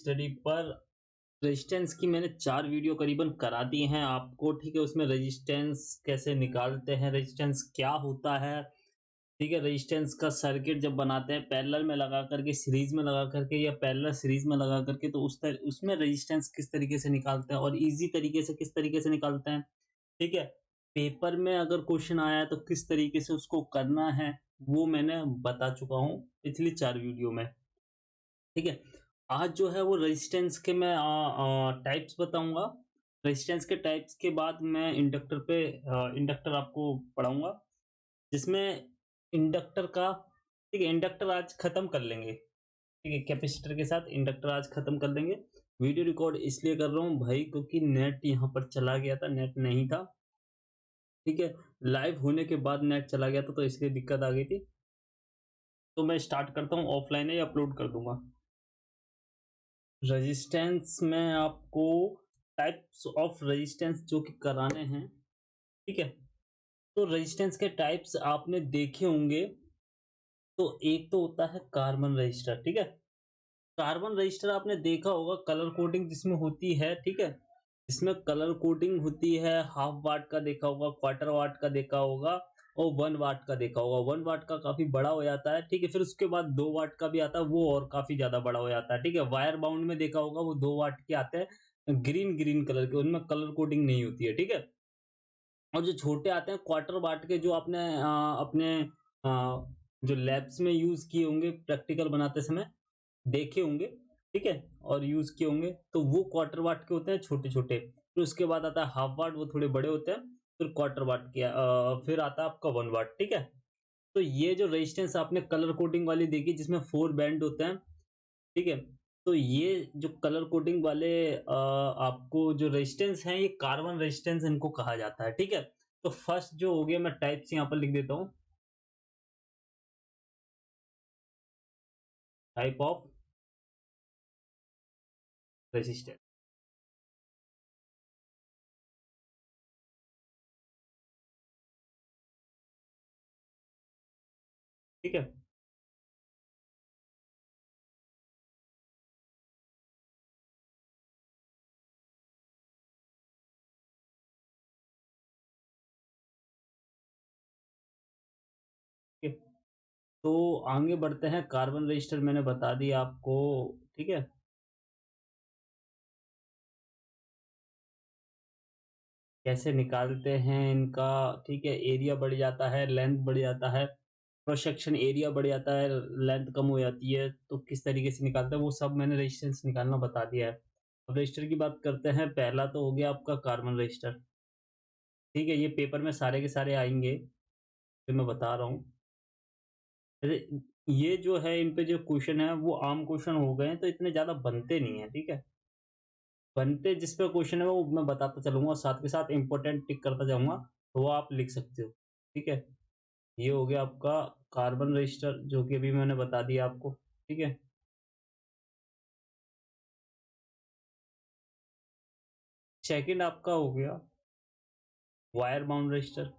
Study पर resistance की मैंने 4 वीडियो करीबन करा दी हैं आपको, ठीक है? उसमें रेजिस्टेंस कैसे निकालते हैं, रेजिस्टेंस क्या होता है, ठीक है? रेजिस्टेंस का सर्किट जब बनाते हैं पैरेलल में लगा करके, सीरीज़ में लगा करके या पैरेलल सीरीज़ में लगा करके, तो उसमें रेजिस्टेंस किस तरीके से निकालते हैं और ईज़ी तरीके से किस तरीके से निकालते हैं, ठीक है? पेपर में अगर क्वेश्चन आया है तो किस तरीके से उसको करना है, वो मैंने बता चुका हूँ पिछली 4 वीडियो में। ठीक है? आज जो है वो रेजिस्टेंस के मैं टाइप्स बताऊँगा। रेजिस्टेंस के टाइप्स के बाद मैं इंडक्टर आपको पढ़ाऊँगा, जिसमें इंडक्टर का ठीक है, इंडक्टर आज खत्म कर लेंगे। ठीक है, कैपेसिटर के साथ इंडक्टर आज खत्म कर देंगे। वीडियो रिकॉर्ड इसलिए कर रहा हूँ भाई क्योंकि नेट यहाँ पर चला गया था, नेट नहीं था। ठीक है? लाइव होने के बाद नेट चला गया था तो इसलिए दिक्कत आ गई थी। तो मैं स्टार्ट करता हूँ, ऑफलाइन ही अपलोड कर दूँगा। रेजिस्टेंस में आपको टाइप्स ऑफ रेजिस्टेंस जो कि कराने हैं, ठीक है? तो रेजिस्टेंस के टाइप्स आपने देखे होंगे, तो एक तो होता है कार्बन रेजिस्टर, ठीक है? कार्बन रेजिस्टर आपने देखा होगा कलर कोडिंग जिसमें होती है, ठीक है? इसमें कलर कोडिंग होती है, हाफ वाट का देखा होगा, क्वार्टर वाट का देखा होगा और 1 वाट का देखा होगा। 1 वाट का काफ़ी बड़ा हो जाता है, ठीक है? फिर उसके बाद 2 वाट का भी आता है, वो और काफ़ी ज़्यादा बड़ा हो जाता है, ठीक है? वायर बाउंड में देखा होगा वो 2 वाट के आते हैं, ग्रीन कलर के, उनमें कलर कोडिंग नहीं होती है, ठीक है? और जो छोटे आते हैं क्वार्टर वाट के जो आपने अपने जो लैब्स में यूज़ किए होंगे प्रैक्टिकल बनाते समय, देखे होंगे, ठीक है? और यूज़ किए होंगे, तो वो क्वार्टर वाट के होते हैं छोटे-छोटे। फिर उसके बाद आता है हाफ वाट, वो थोड़े बड़े होते हैं। फिर क्वार्टर वाट के फिर आता है आपका 1 वाट, ठीक है? तो ये जो रेजिस्टेंस आपने कलर कोडिंग वाली देखी जिसमें 4 बैंड होते हैं, ठीक है? तो ये जो कलर कोडिंग वाले आपको जो रेजिस्टेंस हैं, ये कार्बन रेजिस्टेंस इनको कहा जाता है, ठीक है? तो फर्स्ट जो हो गया मैं टाइप्स यहाँ पर लिख देता हूँ, टाइप ऑफ रेजिस्टेंस, ठीक है? ठीक है? तो आगे बढ़ते हैं, कार्बन रजिस्टर मैंने बता दिया आपको, ठीक है? कैसे निकालते हैं इनका, ठीक है? एरिया बढ़ जाता है, लेंथ बढ़ जाता है, क्रॉस सेक्शन एरिया बढ़ जाता है, लेंथ कम हो जाती है, तो किस तरीके से निकालते हैं वो सब मैंने रेजिस्टेंस निकालना बता दिया है। अब रजिस्टर की बात करते हैं, पहला तो हो गया आपका कार्बन रजिस्टर, ठीक है? ये पेपर में सारे के सारे आएँगे, जो मैं बता रहा हूँ। जैसे ये जो है इन पे जो क्वेश्चन है वो आम क्वेश्चन हो गए हैं, तो इतने ज़्यादा बनते नहीं हैं, ठीक है? बनते जिस पे क्वेश्चन है वो मैं बताता चलूँगा और साथ के साथ इम्पोर्टेंट टिक करता जाऊँगा, तो वो आप लिख सकते हो, ठीक है? ये हो गया आपका कार्बन रजिस्टर जो कि अभी मैंने बता दिया आपको, ठीक है? सेकंड आपका हो गया वायर बाउंड रजिस्टर,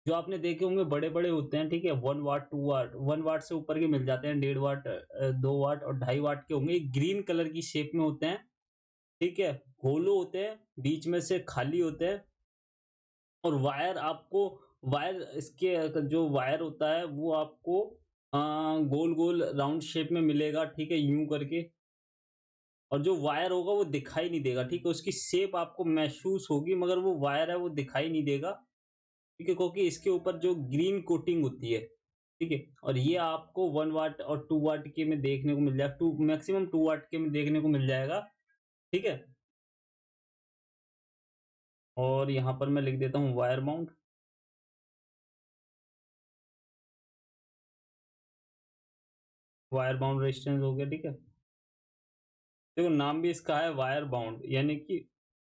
जो आपने देखे होंगे बड़े-बड़े होते हैं, ठीक है? 1 वाट, 2 वाट, 1 वाट से ऊपर के मिल जाते हैं, 1.5 वाट 2 वाट और 2.5 वाट के होंगे, ग्रीन कलर की शेप में होते हैं, ठीक है? होलो होते हैं, बीच में से खाली होते हैं और वायर इसके जो वायर होता है वो आपको गोल-गोल राउंड शेप में मिलेगा, ठीक है? यूँ करके, और जो वायर होगा वो दिखाई नहीं देगा, ठीक है? उसकी शेप आपको महसूस होगी मगर वो वायर है वो दिखाई नहीं देगा, ठीक है? क्योंकि इसके ऊपर जो ग्रीन कोटिंग होती है, ठीक है? और ये आपको 1 वाट और 2 वाट के में देखने को मिल जाएगा, 2 मैक्सिमम 2 वाट के में देखने को मिल जाएगा, ठीक है? और यहाँ पर मैं लिख देता हूँ wire mount, wire bound resistance हो गया, ठीक है? देखो नाम भी इसका है वायर बाउंड, यानी कि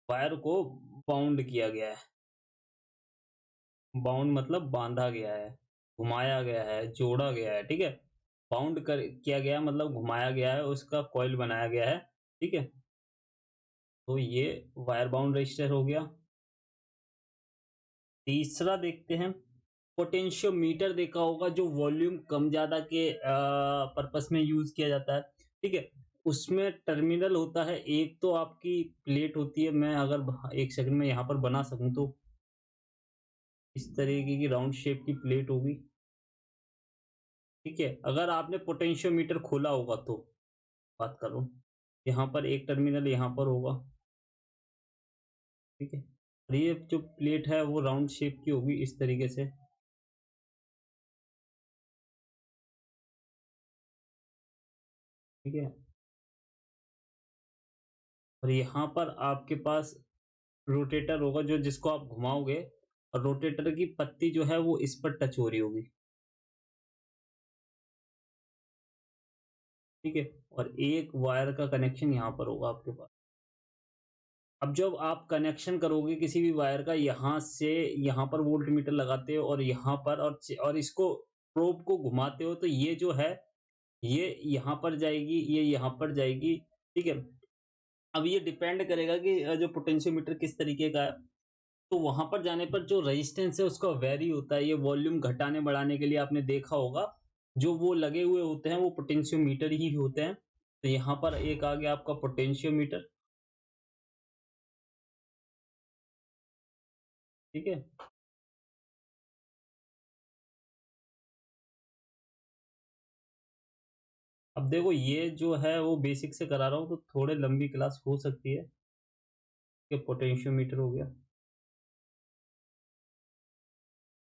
वायर को बाउंड किया गया है। बाउंड मतलब बाँधा गया है, घुमाया गया है, जोड़ा गया है, ठीक है? बाउंड कर किया गया है मतलब घुमाया गया है, उसका कॉइल बनाया गया है, ठीक है? तो ये वायर बाउंड रेजिस्टर हो गया। तीसरा देखते हैं, पोटेंशियोमीटर देखा होगा जो वॉल्यूम कम ज़्यादा के पर्पस में यूज़ किया जाता है, ठीक है? उसमें टर्मिनल होता है, एक तो आपकी प्लेट होती है, मैं अगर एक सेकंड में यहाँ पर बना सकूँ तो इस तरीके की राउंड शेप की प्लेट होगी, ठीक है? अगर आपने पोटेंशियोमीटर खोला होगा तो बात कर रहा हूँ। यहाँ पर एक टर्मिनल यहाँ पर होगा, ठीक है? और ये जो प्लेट है वो राउंड शेप की होगी इस तरीके से, ठीक है? और यहाँ पर आपके पास रोटेटर होगा जो जिसको आप घुमाओगे और रोटेटर की पत्ती जो है वो इस पर टच हो रही होगी, ठीक है? और एक वायर का कनेक्शन यहाँ पर होगा आपके पास। अब जब आप कनेक्शन करोगे किसी भी वायर का यहाँ से यहाँ पर वोल्टमीटर लगाते हो और यहाँ पर और इसको प्रोब को घुमाते हो तो ये जो है ये यहाँ पर जाएगी, ये यहाँ पर जाएगी, ठीक है? अब ये डिपेंड करेगा कि जो पोटेंशियोमीटर किस तरीके का है। तो वहाँ पर जाने पर जो रेजिस्टेंस है उसका वैरी होता है। ये वॉल्यूम घटाने-बढ़ाने के लिए आपने देखा होगा, जो वो लगे हुए होते हैं वो पोटेंशियोमीटर ही होते हैं। तो यहाँ पर एक आ गया आपका पोटेंशियोमीटर, ठीक है? अब देखो ये जो है वो बेसिक से करा रहा हूँ तो थोड़े लंबी क्लास हो सकती है। ये पोटेंशियोमीटर हो गया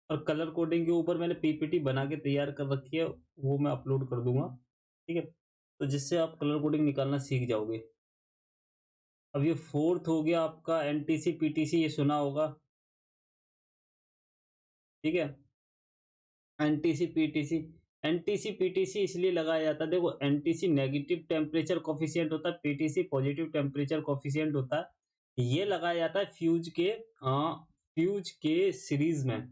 और कलर कोडिंग के ऊपर मैंने पीपीटी बना के तैयार कर रखी है, वो मैं अपलोड कर दूँगा, ठीक है? तो जिससे आप कलर कोडिंग निकालना सीख जाओगे। अब ये 4th हो गया आपका एनटीसी, पीटीसी ये सुना होगा, ठीक है? एनटीसी, पीटीसी एनटीसी, पीटीसी इसलिए लगाया जाता है देखो एनटीसी नेगेटिव टेम्परेचर कोएफिशिएंट होता है, पीटीसी पॉजिटिव टेम्परेचर कोएफिशिएंट होता है। ये लगाया जाता है फ्यूज के सीरीज में,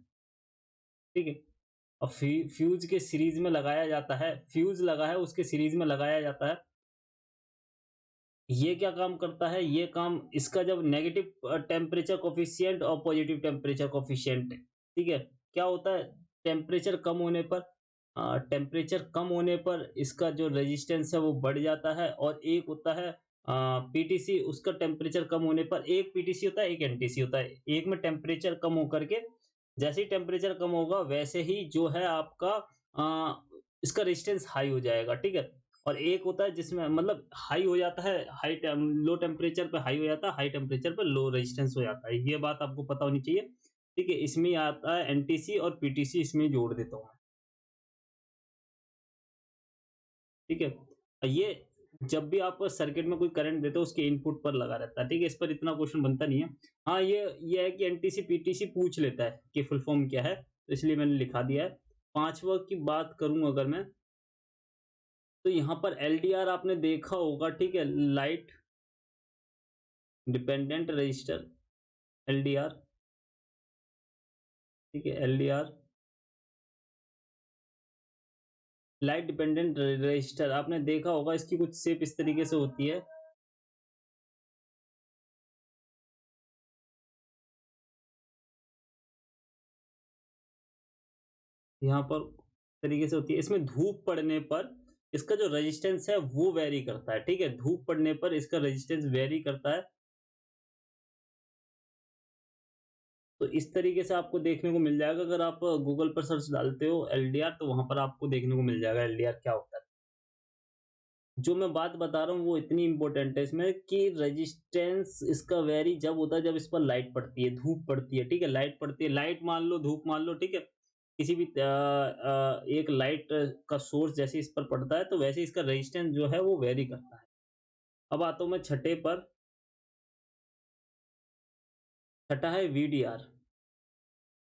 ठीक है? और फ्यूज के सीरीज में लगाया जाता है, फ्यूज लगा है उसके सीरीज में लगाया जाता है। ये क्या काम करता है? ये काम इसका जब नेगेटिव टेम्परेचर कोएफिशिएंट और पॉजिटिव टेम्परेचर कोएफिशिएंट, ठीक है? क्या होता है? टेम्परेचर कम होने पर टेम्परेचर कम होने पर इसका जो रेजिस्टेंस है वो बढ़ जाता है और एक होता है पीटीसी उसका टेम्परेचर कम होने पर एक पीटीसी होता है, एक एनटीसी होता है। एक में टेम्परेचर कम होकर के जैसे ही टेम्परेचर कम होगा वैसे ही जो है आपका इसका रेजिस्टेंस हाई हो जाएगा, ठीक है? और एक होता है जिसमें मतलब हाई हो जाता है, लो टेम्परेचर पे हाई हो जाता है, हाई टेम्परेचर पे लो रेजिस्टेंस हो जाता है। ये बात आपको पता होनी चाहिए, ठीक है? इसमें ही आता है एनटीसी और पीटीसी इसमें जोड़ देता हूँ मैं, ठीक है? ये जब भी आप सर्किट में कोई करंट देते हो उसके इनपुट पर लगा रहता है, ठीक है? इस पर इतना क्वेश्चन बनता नहीं है। हाँ, ये है कि एनटीसी, पीटीसी पूछ लेता है कि फुल फॉर्म क्या है, तो इसलिए मैंने लिखा दिया है। 5वाँ की बात करूँ अगर मैं, तो यहाँ पर एलडीआर आपने देखा होगा, ठीक है? लाइट डिपेंडेंट रजिस्टर एलडीआर, ठीक है? एलडीआर लाइट डिपेंडेंट रजिस्टर आपने देखा होगा, इसकी कुछ शेप इस तरीके से होती है। यहाँ पर तरीके से होती है। इसमें धूप पड़ने पर इसका जो रेजिस्टेंस है वो वेरी करता है, ठीक है? धूप पड़ने पर इसका रेजिस्टेंस वेरी करता है। तो इस तरीके से आपको देखने को मिल जाएगा अगर आप गूगल पर सर्च डालते हो एलडीआर तो वहाँ पर आपको देखने को मिल जाएगा एलडीआर क्या होता है। जो मैं बात बता रहा हूँ वो इतनी इम्पोर्टेंट है इसमें कि रेजिस्टेंस इसका वेरी जब होता है जब इस पर लाइट पड़ती है, धूप पड़ती है, ठीक है? लाइट पड़ती है, लाइट मान लो, धूप मान लो, ठीक है? किसी भी एक लाइट का सोर्स जैसे इस पर पड़ता है तो वैसे ही इसका रेजिस्टेंस जो है वो वेरी करता है। अब आता हूँ मैं छठे पर, छठा है वीडीआर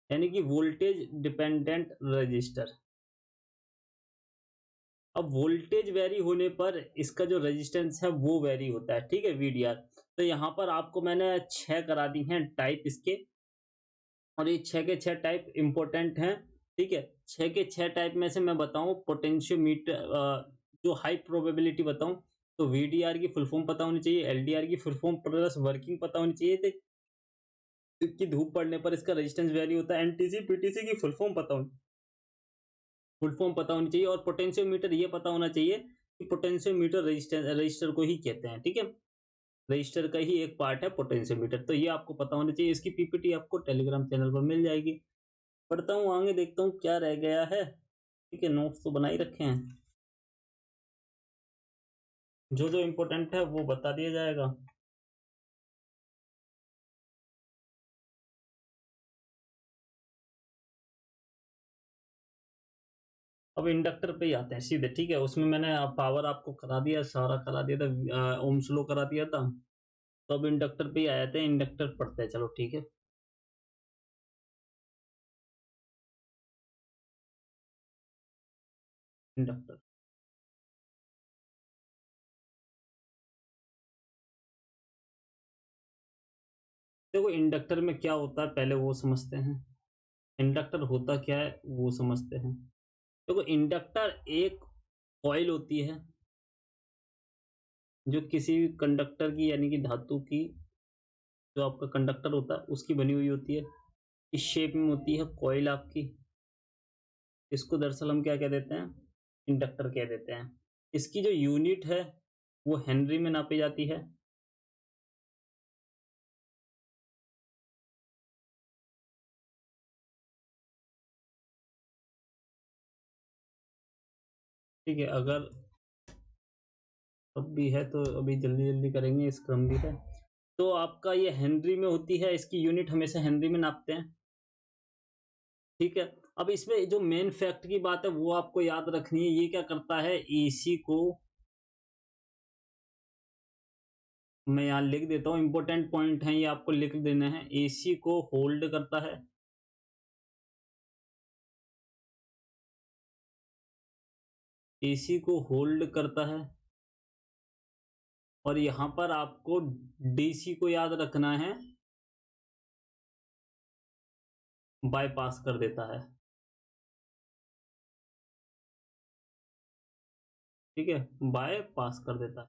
यानी कि वोल्टेज डिपेंडेंट रजिस्टर। अब वोल्टेज वेरी होने पर इसका जो रेजिस्टेंस है वो वेरी होता है, ठीक है? वीडीआर। तो यहाँ पर आपको मैंने 6 करा दी हैं टाइप इसके और ये 6 के 6 टाइप इम्पोर्टेंट हैं, ठीक है? 6 के 6 टाइप में से मैं बताऊँ पोटेंशियोमीटर जो हाई प्रोबेबिलिटी बताऊँ तो वीडीआर की फुल फॉर्म पता होनी चाहिए, एलडीआर की फुल फॉर्म प्लस वर्किंग पता होनी चाहिए कि धूप पड़ने पर इसका रेजिस्टेंस वेरी होता है, एनटीसी, पीटीसी की फुल फॉर्म पता होनी चाहिए और पोटेंशियोमीटर ये पता होना चाहिए पोटेंशियोमीटर रजिस्टर को ही कहते हैं, ठीक है। रजिस्टर का ही एक पार्ट है पोटेंशियोमीटर, तो ये आपको पता होना चाहिए। इसकी पीपीटी आपको टेलीग्राम चैनल पर मिल जाएगी। पढ़ता हूँ आगे, देखता हूँ क्या रह गया है। ठीक है, नोट्स तो बना ही रखे हैं, जो जो इम्पोर्टेंट है वो बता दिया जाएगा। अब इंडक्टर पे ही आते हैं सीधे, ठीक है। उसमें मैंने पावर आपको करा दिया, सारा करा दिया था, ओम्स लॉ करा दिया था। तो अब इंडक्टर पे ही आए थे, इंडक्टर पढ़ते हैं, चलो ठीक है। इंडक्टर, देखो इंडक्टर में क्या होता है पहले वो समझते हैं। इंडक्टर होता क्या है वो समझते हैं। देखो इंडक्टर एक कॉइल होती है जो किसी भी कंडक्टर की यानी कि धातु की, जो आपका कंडक्टर होता है उसकी बनी हुई होती है। इस शेप में होती है कॉइल आपकी। इसको दरअसल हम क्या कह देते हैं, इंडक्टर कह देते हैं। इसकी जो यूनिट है वो हेनरी में नापी जाती है। ठीक है, अगर अब भी है तो अभी जल्दी जल्दी करेंगे, इस क्रम भी है। तो आपका ये हेनरी में होती है, इसकी यूनिट हमेशा हेनरी में नापते हैं, ठीक है। अब इसमें जो मेन फैक्ट की बात है वो आपको याद रखनी है। ये क्या करता है, एसी को मैं यहाँ लिख देता हूँ, इंपॉर्टेंट पॉइंट है ये, आपको लिख देना है। एसी को होल्ड करता है, एसी को होल्ड करता है। और यहाँ पर आपको डीसी को याद रखना है, बाईपास कर देता है, ठीक है, बाईपास कर देता है।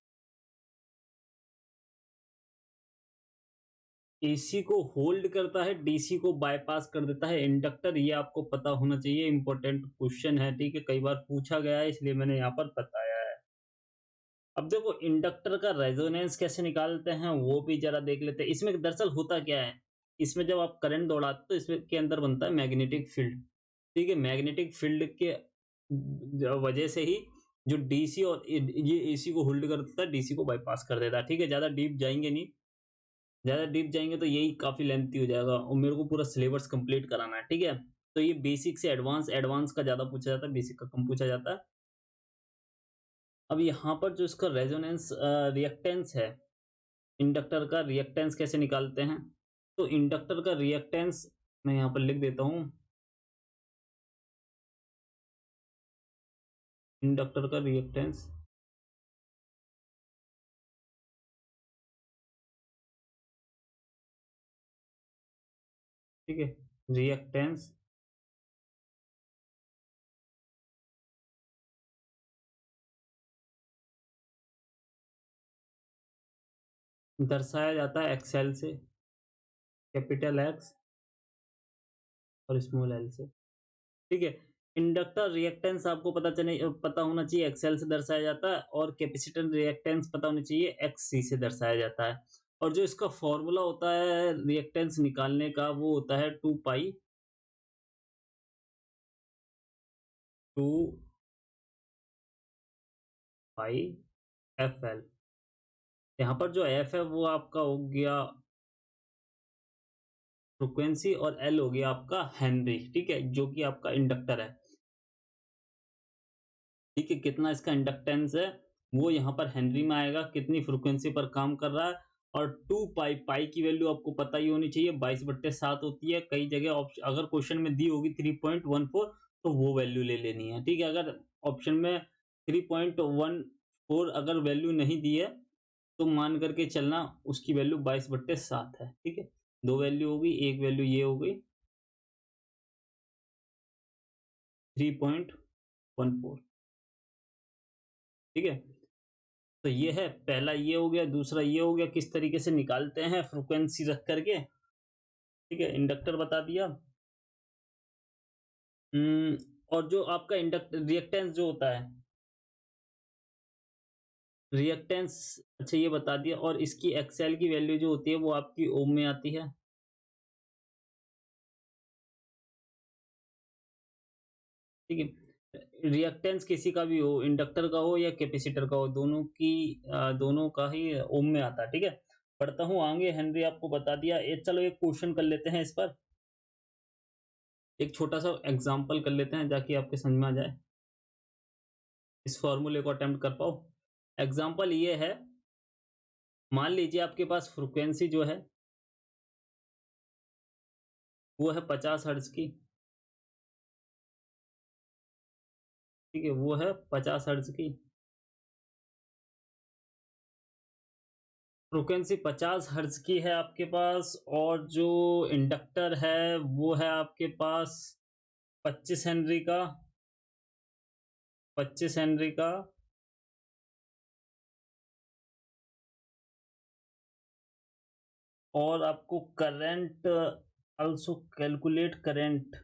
एसी को होल्ड करता है, डीसी को बाईपास कर देता है इंडक्टर। ये आपको पता होना चाहिए, इंपॉर्टेंट क्वेश्चन है, ठीक है, कई बार पूछा गया है इसलिए मैंने यहाँ पर बताया है। अब देखो इंडक्टर का रेजोनेंस कैसे निकालते हैं वो भी जरा देख लेते हैं। इसमें दरअसल होता क्या है, इसमें जब आप करंट दौड़ाते तो इसमें के अंदर बनता है मैग्नेटिक फील्ड, ठीक है। मैग्नेटिक फील्ड के वजह से ही जो डीसी और ये एसी को होल्ड करता है, डीसी को बाईपास कर देता है, ठीक है। ज्यादा डीप जाएंगे नहीं, ज़्यादा डीप जाएँगे तो यही काफ़ी लेंथी हो जाएगा और मेरे को पूरा सिलेबस कंप्लीट कराना है, ठीक है? तो ये बेसिक से एडवांस, एडवांस का ज़्यादा पूछा जाता है, बेसिक का कम पूछा जाता है। अब यहाँ पर जो इसका रेजोनेंस रिएक्टेंस है, इंडक्टर का रिएक्टेंस कैसे निकालते हैं? तो इंडक्टर का रिएक्टेंस मैं यहाँ पर लिख देता हूँ, इंडक्टर का रिएक्टेंस, ठीक है? रिएक्टेंस दर्शाया जाता है एक्सएल से, कैपिटल एक्स और स्मॉल एल से। ठीक है। इंडक्टर रिएक्टेंस आपको पता होना चाहिए, एक्सएल से दर्शाया जाता है, और कैपेसिटर रिएक्टेंस पता होनी चाहिए, एक्ससी से दर्शाया जाता है। और जो इसका फॉर्मूला होता है रिएक्टेंस निकालने का वो होता है 2 पाई एफ एल। यहाँ पर जो एफ है वो आपका हो गया फ्रीक्वेंसी और एल हो गया आपका हेनरी, ठीक है, जो कि आपका इंडक्टर है। ठीक है, कितना इसका इंडक्टेंस है वो यहाँ पर हेनरी में आएगा, कितनी फ्रीक्वेंसी पर काम कर रहा है। और 2 पाई, पाई की वैल्यू आपको पता ही होनी चाहिए, 22/7 होती है। कई जगह अगर क्वेश्चन में दी होगी 3.14 तो वो वैल्यू ले लेनी है, ठीक है। अगर ऑप्शन में 3.14 अगर वैल्यू नहीं दी है तो मान करके चलना उसकी वैल्यू 22/7 है, ठीक है। दो वैल्यू होगी, एक वैल्यू ये हो गई 3.14, ठीक है। तो ये है पहला, ये हो गया। दूसरा ये हो गया किस तरीके से निकालते हैं फ्रीक्वेंसी रख करके, ठीक है, इंडक्टर बता दिया। और जो आपका इंडक्टर रिएक्टेंस जो होता है, रिएक्टेंस अच्छा ये बता दिया और इसकी एक्सएल की वैल्यू जो होती है वो आपकी ओम में आती है। ठीक है। रिएक्टेंस किसी का भी हो, इंडक्टर का हो या कैपेसिटर का हो, दोनों का ही ओम में आता है। ठीक है। पढ़ता हूँ आगे। हेनरी आपको बता दिया। चलो एक क्वेश्चन कर लेते हैं इस पर। एक छोटा सा एग्जांपल कर लेते हैं ताकि आपके समझ में आ जाए, इस फॉर्मूले को अटेम्प्ट कर पाओ। एग्जांपल ये है, मान लीजिए आपके पास फ्रीक्वेंसी जो है वो है 50 हर्ट्ज की। ठीक है, वो है 50 हर्ट्ज की फ्रीक्वेंसी। 50 हर्ट्ज की है आपके पास, और जो इंडक्टर है वो है आपके पास 25 हेनरी का। 25 हेनरी का। और आपको current also calculate current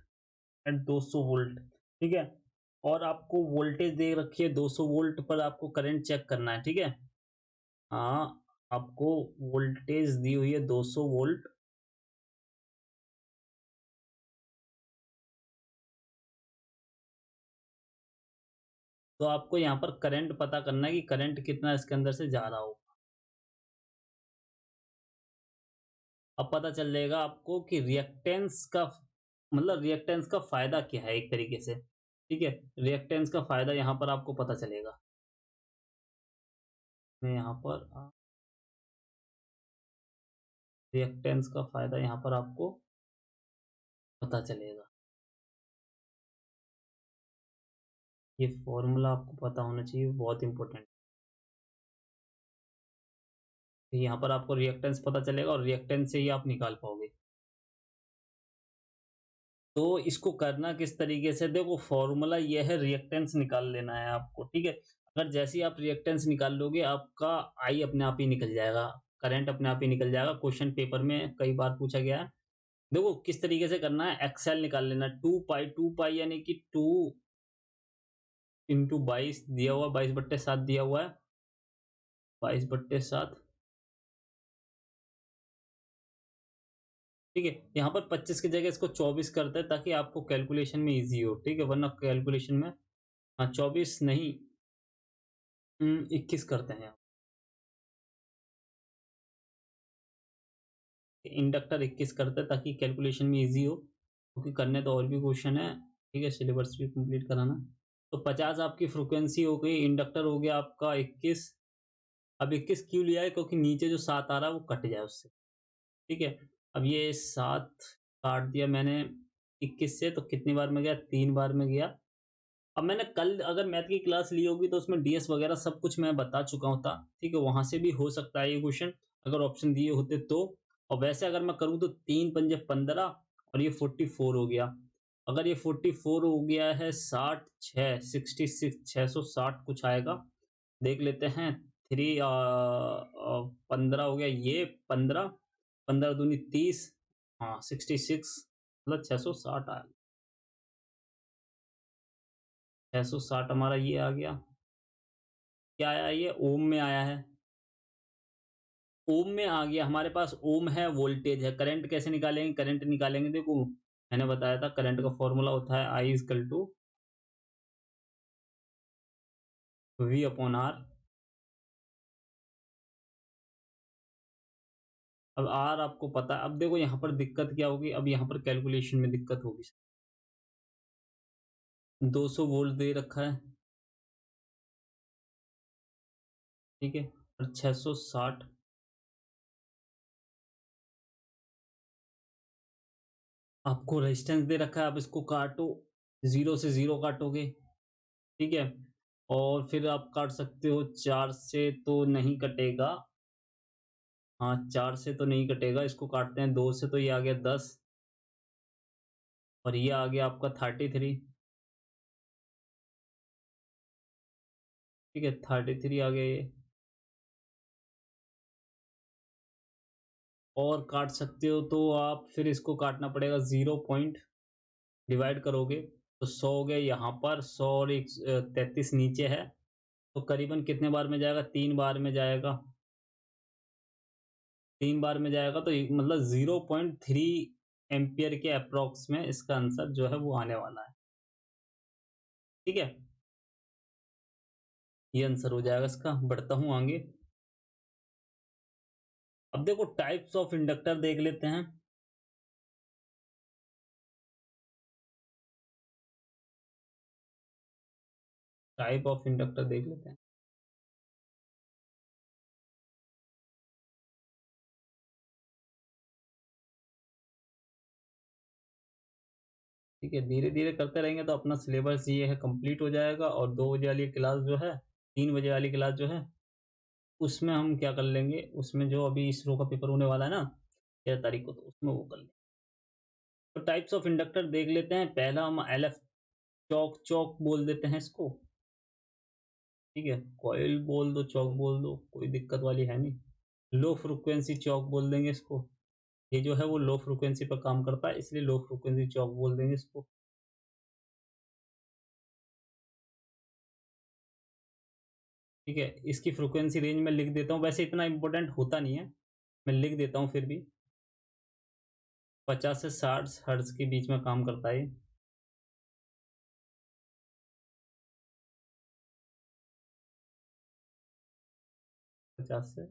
eight 200 volt. ठीक है। और आपको वोल्टेज दे रखी है 200 वोल्ट पर, आपको करंट चेक करना है। ठीक है। हाँ, आपको वोल्टेज दी हुई है 200 वोल्ट। तो आपको यहाँ पर करंट पता करना है कि करंट कितना इसके अंदर से जा रहा हो। अब पता चल जाएगा आपको कि रिएक्टेंस का मतलब रिएक्टेंस का फायदा क्या है एक तरीके से। ठीक है। रिएक्टेंस का फायदा यहाँ पर आपको पता चलेगा। मैं यहाँ पर रिएक्टेंस का फायदा यहाँ पर आपको पता चलेगा। ये फॉर्मूला आपको पता होना चाहिए, बहुत इंपॉर्टेंट। यहाँ पर आपको रिएक्टेंस पता चलेगा और रिएक्टेंस से ही आप निकाल पाओगे। तो इसको करना किस तरीके से, देखो फॉर्मूला ये है, रिएक्टेंस निकाल लेना है आपको। ठीक है। अगर जैसे ही आप रिएक्टेंस निकाल लोगे आपका आई अपने आप ही निकल जाएगा, करंट अपने आप ही निकल जाएगा। क्वेश्चन पेपर में कई बार पूछा गया है। देखो किस तरीके से करना है, एक्सएल निकाल लेना। 2 पाई यानी कि 2 इंटू 22 दिया हुआ, 22/7 दिया हुआ है। 22/7। ठीक है। यहाँ पर 25 की जगह इसको 24 करते हैं ताकि आपको कैलकुलेशन में इजी हो। ठीक है, वरना कैलकुलेशन में 24 नहीं, 21 करते हैं। इंडक्टर 21 करते हैं ताकि कैलकुलेशन में इजी हो, क्योंकि करने तो और भी क्वेश्चन है। ठीक है, सिलेबस भी कंप्लीट कराना। तो 50 आपकी फ्रीक्वेंसी हो गई, इंडक्टर हो गया आपका 21। अब 21 क्यों लिया है, क्योंकि नीचे जो 7 आ रहा है वो कट जाए उससे। ठीक है। अब ये 7 काट दिया मैंने 21 से, तो कितनी बार में गया, 3 बार में गया। अब मैंने कल अगर मैथ की क्लास ली होगी तो उसमें डीएस वगैरह सब कुछ मैं बता चुका होता। ठीक है, वहां से भी हो सकता है ये क्वेश्चन, अगर ऑप्शन दिए होते तो। और वैसे अगर मैं करूँ तो 3×5 = 15, और ये 44 हो गया। अगर ये 44 हो गया है, 66 660 कुछ आएगा। देख लेते हैं। 15 हो गया, ये 15, 15 दूनी 30। हाँ 66, मतलब 660 आया। 660 हमारा ये आ गया। क्या आया, ये ओम में आया है। ओम में आ गया हमारे पास। ओम है, वोल्टेज है। करंट कैसे निकालेंगे, करंट निकालेंगे, देखो मैंने बताया था करंट का फॉर्मूला होता है I = V/R। अब आर आपको पता है। अब देखो यहाँ पर दिक्कत क्या होगी, अब यहाँ पर कैलकुलेशन में दिक्कत होगी। 200 वोल्ट दे रखा है। ठीक है। और 660 आपको रेजिस्टेंस दे रखा है। अब इसको काटो, 0 से 0 काटोगे। ठीक है। और फिर आप काट सकते हो, 4 से तो नहीं कटेगा। हाँ 4 से तो नहीं कटेगा, इसको काटते हैं 2 से, तो ये आ गया 10। और ये आ गया आपका 33। ठीक है, 33 आ गया ये। और काट सकते हो तो आप फिर इसको काटना पड़ेगा, 0 पॉइंट डिवाइड करोगे तो 100 हो गया यहाँ पर। 100 और 33 नीचे है, तो करीबन कितने बार में जाएगा? 3 बार में जाएगा। 3 बार में जाएगा तो मतलब 0.3 एम्पियर के अप्रॉक्स में इसका आंसर जो है वो आने वाला है। ठीक है? ये आंसर हो जाएगा इसका। बढ़ता हूँ आगे। अब देखो टाइप्स ऑफ इंडक्टर देख लेते हैं। टाइप ऑफ इंडक्टर देख लेते हैं। ठीक है, धीरे-धीरे करते रहेंगे तो अपना सिलेबस ये है कंप्लीट हो जाएगा और 2 बजे वाली क्लास जो है 3 बजे वाली क्लास जो है, उसमें हम क्या कर लेंगे, उसमें जो अभी इसरो का पेपर होने वाला है ना 13 तारीख को, तो उसमें वो कर लेंगे। तो टाइप्स ऑफ इंडक्टर देख लेते हैं। पहला हम एलएफ चौक चौक बोल देते हैं इसको। ठीक है, कॉइल बोल दो, चौक बोल दो, कोई दिक्कत वाली है नहीं। लो फ्रीक्वेंसी चौक बोल देंगे इसको। ये जो है वो लो फ्रीक्वेंसी पर काम करता है, इसलिए लो फ्रीक्वेंसी चौक बोल देंगे इसको। ठीक है, इसकी फ्रीक्वेंसी रेंज में लिख देता हूँ, वैसे इतना इंपॉर्टेंट होता नहीं है, मैं लिख देता हूँ फिर भी। 50 से 60 हर्ट्ज के बीच में काम करता है ये। 50 से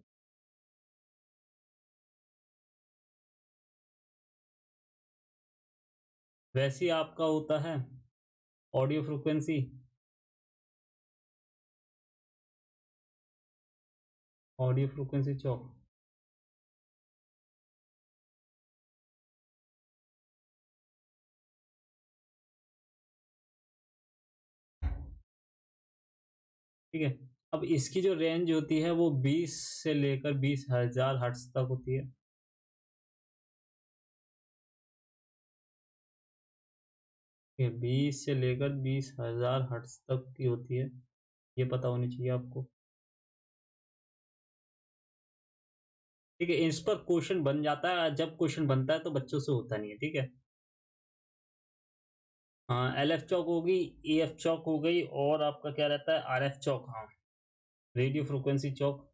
वैसे ही आपका होता है ऑडियो फ्रीक्वेंसी। ऑडियो फ्रीक्वेंसी चौक। ठीक है, अब इसकी जो रेंज होती है वो 20 से लेकर 20,000 हर्ट्ज तक होती है। ये 20 से लेकर 20,000 हर्ट्ज तक की होती है, ये पता होनी चाहिए आपको। ठीक है, इस पर क्वेश्चन बन जाता है, जब क्वेश्चन बनता है तो बच्चों से होता नहीं है। ठीक है, हाँ, एल एफ चौक होगी, ए एफ चौक हो गई और आपका क्या रहता है आर एफ चौक। हाँ, रेडियो फ्रिक्वेंसी चौक।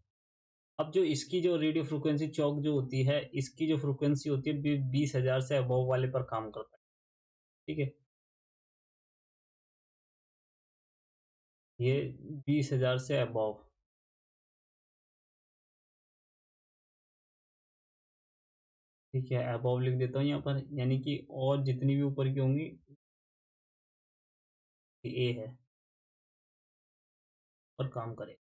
अब जो इसकी जो रेडियो फ्रिक्वेंसी चौक जो होती है, इसकी जो फ्रिक्वेंसी होती है 20,000 से अबव वाले पर काम करता है। ठीक है, ये 20,000 से अबव। ठीक है, अबव लिख देता हूँ यहाँ पर, यानी कि और जितनी भी ऊपर की होंगी ए है और काम करे।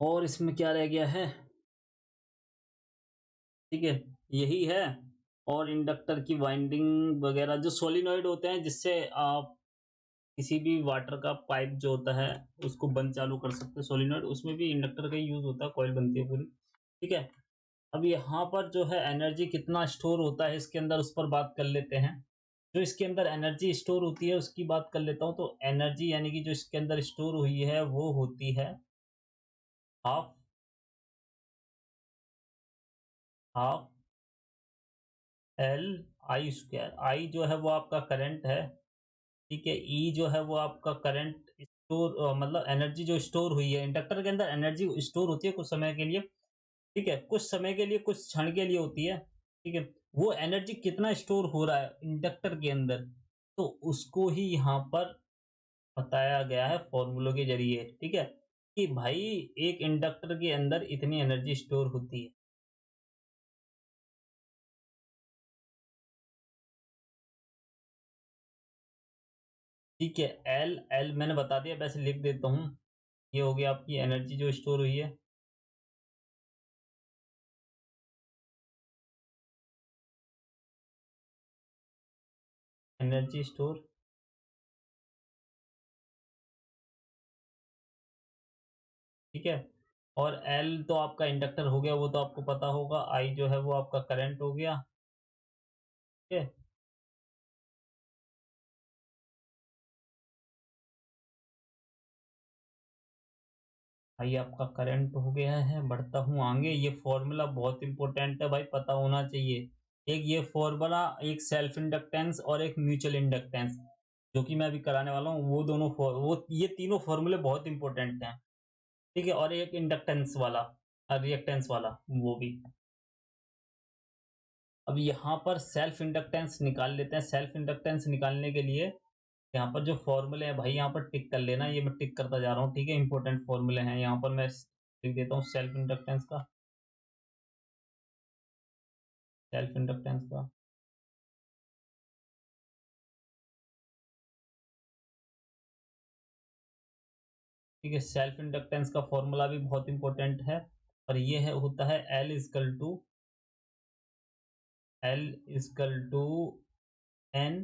और इसमें क्या रह गया है? ठीक है, यही है। और इंडक्टर की वाइंडिंग वगैरह जो सोलिनॉइड होते हैं, जिससे आप किसी भी वाटर का पाइप जो होता है उसको बंद चालू कर सकते हैं सोलिनॉइड, उसमें भी इंडक्टर का यूज होता है, कॉइल बनती है पूरी। ठीक है, अब यहाँ पर जो है एनर्जी कितना स्टोर होता है इसके अंदर, उस पर बात कर लेते हैं। जो इसके अंदर एनर्जी स्टोर होती है उसकी बात कर लेता हूँ। तो एनर्जी यानी कि जो इसके अंदर स्टोर हुई है वो होती है half half L I square. I जो है वो आपका करंट है। ठीक है, ई जो है वो आपका करंट स्टोर मतलब एनर्जी जो स्टोर हुई है इंडक्टर के अंदर, एनर्जी स्टोर होती है कुछ समय के लिए। ठीक है, कुछ समय के लिए, कुछ क्षण के लिए होती है। ठीक है, वो एनर्जी कितना स्टोर हो रहा है इंडक्टर के अंदर, तो उसको ही यहाँ पर बताया गया है फॉर्मूलों के जरिए। ठीक है, कि भाई एक इंडक्टर के अंदर इतनी एनर्जी स्टोर होती है। ठीक है, एल एल मैंने बता दिया, वैसे लिख देता हूँ। ये हो गया आपकी एनर्जी जो स्टोर हुई है। Energy store. ठीक है, और एल तो आपका इंडक्टर हो गया, वो तो आपको पता होगा। आई जो है वो आपका करंट हो गया। ठीक है, आई आपका करंट हो गया है। बढ़ता हूँ आगे। ये फॉर्मूला बहुत इंपॉर्टेंट है भाई, पता होना चाहिए। एक ये फॉर्मूला, एक सेल्फ इंडक्टेंस और एक म्यूचुअल इंडक्टेंस, जो कि मैं अभी कराने वाला हूँ, वो दोनों वो ये तीनों फॉर्मूले बहुत इंपॉर्टेंट हैं, ठीक है? और एक इंडक्टेंस वाला रिएक्टेंस वाला वो भी। अब यहाँ पर सेल्फ इंडक्टेंस निकाल लेते हैं। सेल्फ इंडक्टेंस निकालने के लिए यहाँ पर जो फॉर्मूले हैं भाई, यहाँ पर टिक कर लेना। ये मैं टिक करता जा रहा हूँ, ठीक है? इंपॉर्टेंट फॉर्मूले हैं, यहाँ पर मैं लिख देता हूँ सेल्फ इंडक्टेंस का। सेल्फ इंडक्टेंस का ठीक है। सेल्फ इंडक्टेंस का फॉर्मूला भी बहुत इंपॉर्टेंट है, और ये है होता है L N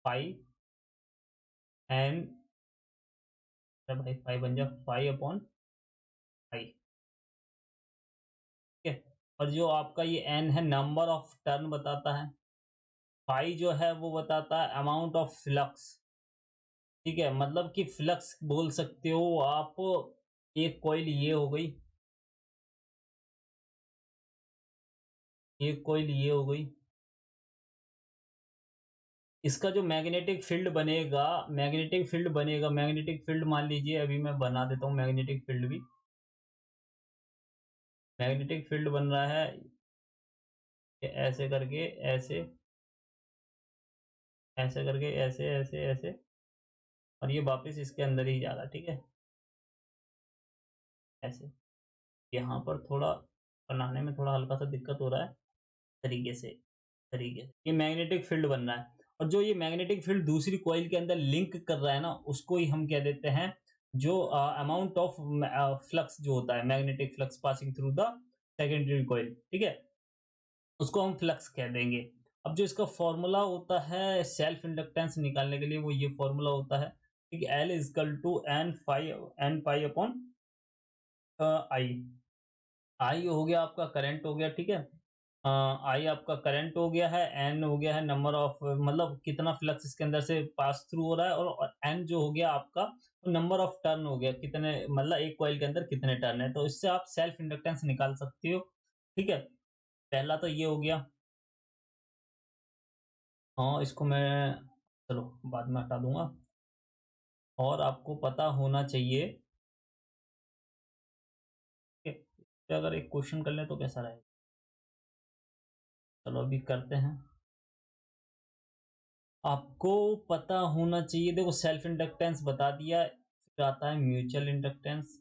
फाइव एन, भाई फाइव बन जा 5/5, ठीक है? और जो आपका ये एन है, नंबर ऑफ टर्न बताता है। फाई जो है वो बताता है अमाउंट ऑफ फ्लक्स, ठीक है? मतलब कि फ्लक्स बोल सकते हो आप। एक कॉइल ये हो गई, एक कॉइल ये हो गई। इसका जो मैग्नेटिक फील्ड मान लीजिए, अभी मैं बना देता हूँ मैग्नेटिक फील्ड भी। मैग्नेटिक फील्ड बन रहा है ऐसे करके, ऐसे ऐसे करके, ऐसे ऐसे ऐसे, और ये वापस इसके अंदर ही जा रहा है, ठीक है? ऐसे। यहाँ पर थोड़ा बनाने में थोड़ा हल्का सा दिक्कत हो रहा है, तरीके से, ये मैग्नेटिक फील्ड बन रहा है। और जो ये मैग्नेटिक फील्ड दूसरी कॉइल के अंदर लिंक कर रहा है ना, उसको ही हम कह देते हैं जो अमाउंट ऑफ फ्लक्स जो होता है, magnetic flux passing through the secondary coil, ठीक है? उसको हम फ्लक्स कह देंगे। अब जो इसका फॉर्मूला होता है सेल्फ इंडक्टेंस निकालने के लिए, वो ये फॉर्मूला होता है, ठीक है? L equal to N pi upon I. I हो गया आपका करंट हो गया, ठीक है? आई आपका करंट हो गया है, एन हो गया है नंबर ऑफ, मतलब कितना फ्लक्स इसके अंदर से पास थ्रू हो रहा है, और एन जो हो गया आपका नंबर ऑफ टर्न हो गया, कितने मतलब एक कॉइल के अंदर कितने टर्न है। तो इससे आप सेल्फ इंडक्टेंस निकाल सकते हो, ठीक है? पहला तो ये हो गया। हाँ, इसको मैं चलो बाद में हटा दूंगा। और आपको पता होना चाहिए कि अगर एक क्वेश्चन कर लें तो कैसा रहेगा। चलो अभी करते हैं। आपको पता होना चाहिए, देखो सेल्फ इंडक्टेंस बता दिया, फिर आता है mutual inductance.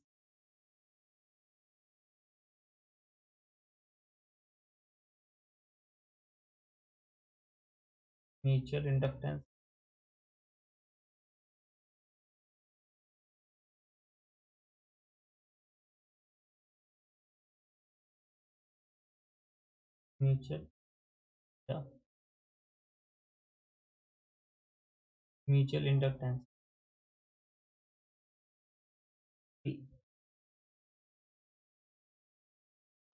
Mutual inductance, mutual mutual inductance.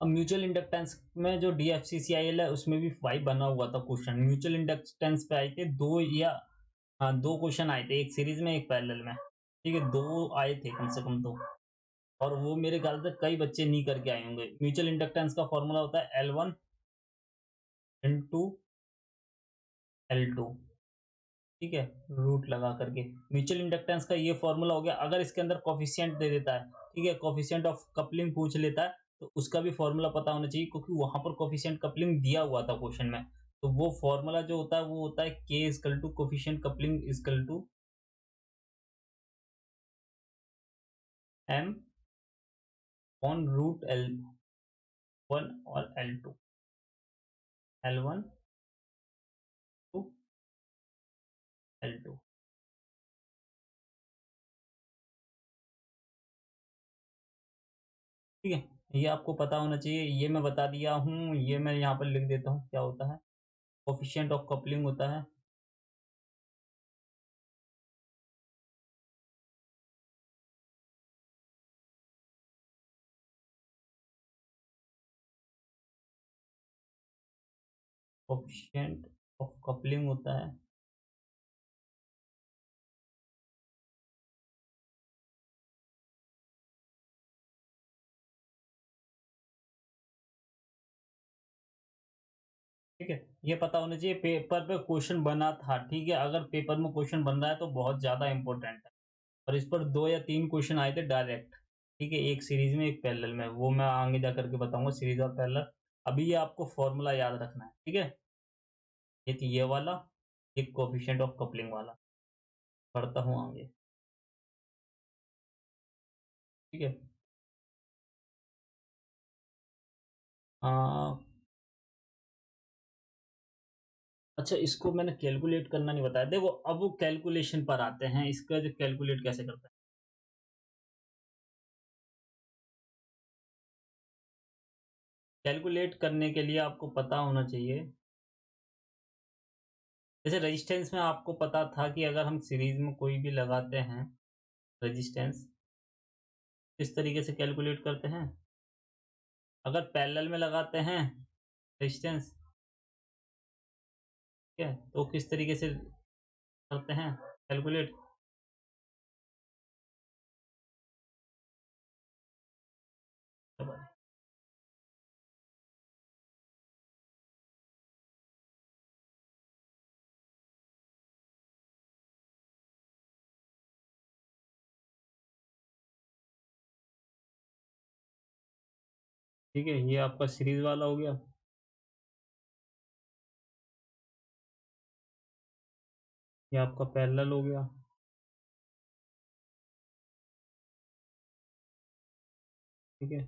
अब म्यूचुअल इंडक्टेंस में जो DFCCIL है, उसमें भी 5 बना हुआ था क्वेश्चन। म्यूचुअल इंडक्टेंस पे आए थे दो, या हाँ 2 क्वेश्चन आए थे, एक सीरीज में एक पैरेलल में, ठीक है? 2 आए थे कम से कम तो। और वो मेरे ख्याल से कई बच्चे नहीं करके आए होंगे। म्यूचुअल इंडक्टेंस का फॉर्मूला होता है L1 इंटू L2, ठीक है? रूट लगा करके म्यूचुअल इंडक्टेंस का ये फॉर्मूला हो गया। अगर इसके अंदर कोफिशिएंट दे देता है, ठीक है, कोफिशिएंट ऑफ कपलिंग पूछ लेता है, तो उसका भी फॉर्मूला पता होना चाहिए, क्योंकि वहां पर कोफिशिएंट कपलिंग दिया हुआ था क्वेश्चन में। तो वो फॉर्मूला जो होता है वो होता है K equal to coefficient coupling equal to M on root L1 और L2, L1 टू L2, ठीक है? ये आपको पता होना चाहिए, ये मैं बता दिया हूँ। ये मैं यहाँ पर लिख देता हूँ क्या होता है, कोफिशिएंट ऑफ कपलिंग होता है कोफिशिएंट ऑफ कपलिंग होता है ठीक है, ये पता होना चाहिए पेपर पे क्वेश्चन बना था, ठीक है, अगर पेपर में क्वेश्चन बन रहा है तो बहुत ज़्यादा इम्पोर्टेंट है। और इस पर 2 या 3 क्वेश्चन आए थे डायरेक्ट, ठीक है, एक सीरीज़ में, एक पैरेलल में, वो मैं आगे जा कर के बताऊँगा सीरीज़ और पैरेलल। अभी ये आपको फ़ॉर्मूला याद रखना है, ठीक है? एक ये वाला, एक कोएफ़िशिएंट ऑफ कपलिंग वाला, पढ़ता हूँ आगे, ठीक है? अ, अच्छा, इसको मैंने कैलकुलेट करना नहीं बताया। देखो, अब वो कैलकुलेशन पर आते हैं, इसका जो कैलकुलेट कैसे करते हैं। कैलकुलेट करने के लिए आपको पता होना चाहिए, जैसे रेजिस्टेंस में आपको पता था कि अगर हम सीरीज़ में कोई भी लगाते हैं रेजिस्टेंस, किस तरीके से कैलकुलेट करते हैं? अगर पैरेलल में लगाते हैं रेजिस्टेंस, ठीक है, तो किस तरीके से करते हैं कैलकुलेट? ठीक है, ये आपका सीरीज़ वाला हो गया, ये आपका पैरेलल हो गया, ठीक है।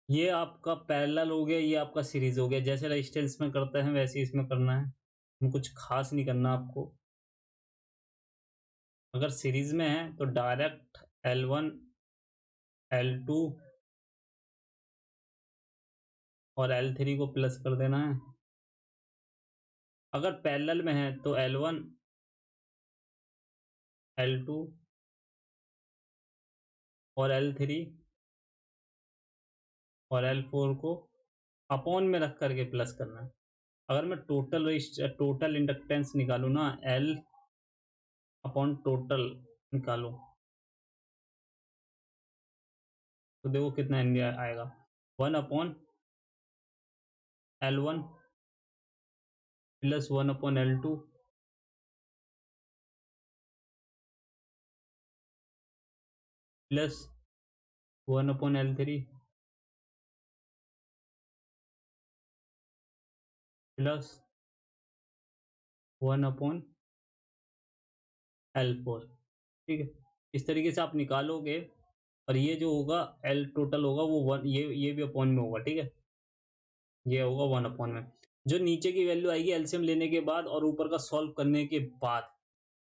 ये आपका पैरेलल हो गया, ये आपका सीरीज़ हो गया। जैसे रेजिस्टेंस में करते हैं वैसे ही इसमें करना है। कुछ ख़ास नहीं करना आपको। अगर सीरीज़ में है तो डायरेक्ट L1, L2 और L3 को प्लस कर देना है। अगर पैरेलल में है तो L1, L2 और L3 और L4 को अपॉन में रख कर के प्लस करना है। अगर मैं टोटल इंडक्टेंस निकालूँ ना, L अपॉन टोटल निकालूँ, तो देखो कितना इंडिया आएगा, 1 upon L1 plus 1 upon L2 plus 1 upon L3 plus 1 upon L4, ठीक है। इस तरीके से आप निकालोगे और ये जो होगा L टोटल होगा वो 1, ये भी अपॉन में होगा, ठीक है। ये होगा 1 अपॉन में। जो नीचे की वैल्यू आएगी एलसीएम लेने के बाद और ऊपर का सॉल्व करने के बाद,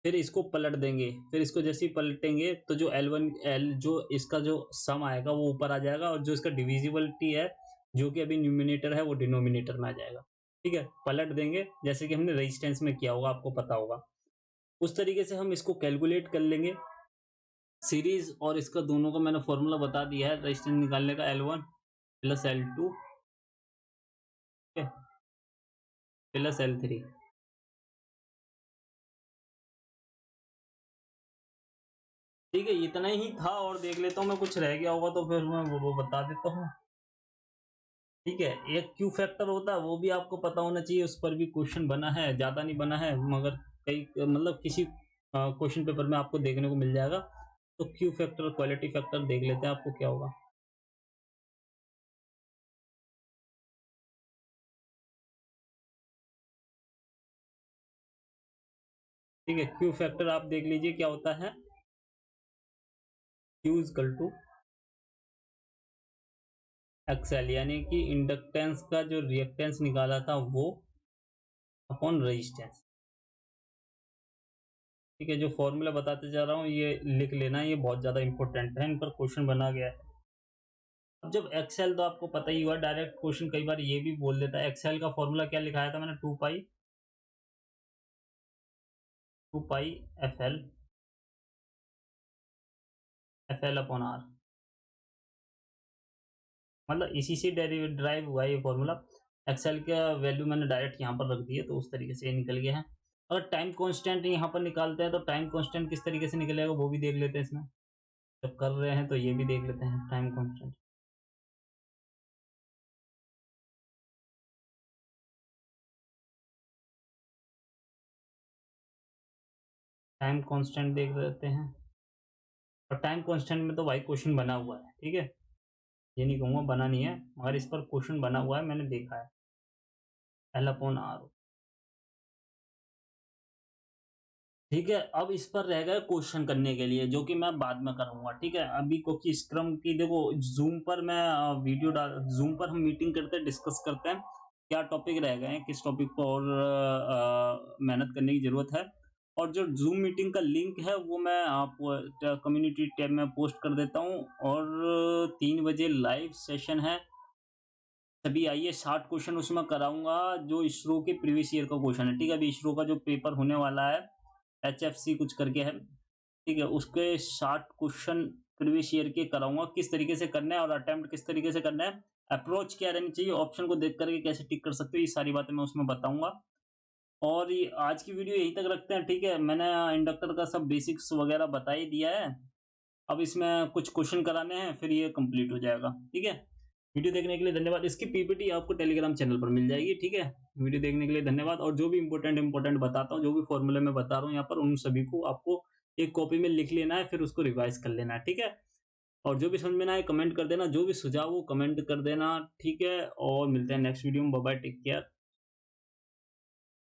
फिर इसको पलट देंगे। फिर इसको जैसे ही पलटेंगे तो जो L1 L जो इसका जो सम आएगा वो ऊपर आ जाएगा और जो इसका डिविजिबिलिटी है, जो कि अभी न्यूमरेटर है, वो डिनोमिनेटर में आ जाएगा। ठीक है? पलट देंगे जैसे कि हमने रेजिस्टेंस में किया होगा, आपको पता होगा। उस तरीके से हम इसको कैलकुलेट कर लेंगे। सीरीज़ और इसका दोनों का मैंने फ़ॉर्मूला बता दिया है रेजिस्टेंस निकालने का, L1 प्लस L2, ठीक है? Plus L3। ठीक है, इतना ही था और देख लेता हूँ मैं, कुछ रह गया होगा तो फिर मैं वो बता देता हूँ। ठीक है, एक क्यू फैक्टर होता है, वो भी आपको पता होना चाहिए, उस पर भी क्वेश्चन बना है, ज़्यादा नहीं बना है मगर कई मतलब किसी क्वेश्चन पेपर में आपको देखने को मिल जाएगा। तो क्यू फैक्टर, क्वालिटी फैक्टर देख लेते हैं आपको क्या होगा। ठीक है, क्यू फैक्टर आप देख लीजिए क्या होता है। क्यू इक्वल टू एक्सएल, यानी कि इंडक्टेंस का जो रिएक्टेंस निकाला था वो अपॉन रेजिस्टेंस। ठीक है, जो फॉर्मूला बताते जा रहा हूँ ये लिख लेना है, ये बहुत ज़्यादा इंपॉर्टेंट है, इन पर क्वेश्चन बना गया है। अब जब एक्सेल तो आपको पता ही हुआ, डायरेक्ट क्वेश्चन कई बार ये भी बोल देता है। एक्सेल का फॉर्मूला क्या लिखाया था मैंने, 2 पाई एफ एल अपॉन आर, मतलब इसी से ड्राइव हुआ है ये फॉर्मूला। एक्सेल का वैल्यू मैंने डायरेक्ट यहाँ पर रख दी है, तो उस तरीके से ये निकल गया है। अगर टाइम कांस्टेंट यहाँ पर निकालते हैं तो टाइम कांस्टेंट किस तरीके से निकलेगा वो भी देख लेते हैं इसमें। जब कर रहे हैं तो ये भी देख लेते हैं टाइम कांस्टेंट। टाइम कांस्टेंट देख लेते हैं, और टाइम कांस्टेंट में तो भाई क्वेश्चन बना हुआ है, ठीक है। ये नहीं कहूँगा बना नहीं है, मगर इस पर क्वेश्चन बना हुआ है, मैंने देखा है। L/R, ठीक है। अब इस पर रह गया क्वेश्चन करने के लिए, जो कि मैं बाद में करूँगा, ठीक है। अभी क्योंकि स्क्रम की देखो ज़ूम पर मैं वीडियो डाल, ज़ूम पर हम मीटिंग करते हैं, डिस्कस करते हैं, क्या टॉपिक रह गए हैं, किस टॉपिक पर और मेहनत करने की ज़रूरत है। और जो ज़ूम मीटिंग का लिंक है वो मैं आपको कम्युनिटी टैब में पोस्ट कर देता हूँ। और 3 बजे लाइव सेशन है, सभी आइए। 60 क्वेश्चन उसमें कराऊँगा, जो इसरो के प्रीवियस ईयर का क्वेश्चन है, ठीक है। अभी इसरो का जो पेपर होने वाला है, HFC कुछ करके है, ठीक है, उसके 60 क्वेश्चन प्रीवियस ईयर के कराऊँगा, किस तरीके से करना है और अटेम्प्ट किस तरीके से करना है, अप्रोच क्या रहनी चाहिए, ऑप्शन को देख कर के कैसे टिक कर सकते हो, ये सारी बातें मैं उसमें बताऊँगा। और ये आज की वीडियो यहीं तक रखते हैं, ठीक है। मैंने इंडक्टर का सब बेसिक्स वगैरह बता ही दिया है। अब इसमें कुछ क्वेश्चन कराने हैं, फिर ये कंप्लीट हो जाएगा, ठीक है। वीडियो देखने के लिए धन्यवाद। इसकी पीपीटी आपको टेलीग्राम चैनल पर मिल जाएगी, ठीक है। वीडियो देखने के लिए धन्यवाद। और जो भी इंपॉर्टेंट बताता हूँ, जो भी फॉर्मूले मैं बता रहा हूँ यहाँ पर, उन सभी को आपको एक कॉपी में लिख लेना है, फिर उसको रिवाइज कर लेना है, ठीक है। और जो भी समझ में ना आए कमेंट कर देना, जो भी सुझाव हो कमेंट कर देना, ठीक है। और मिलते हैं नेक्स्ट वीडियो में। Bye bye, take care.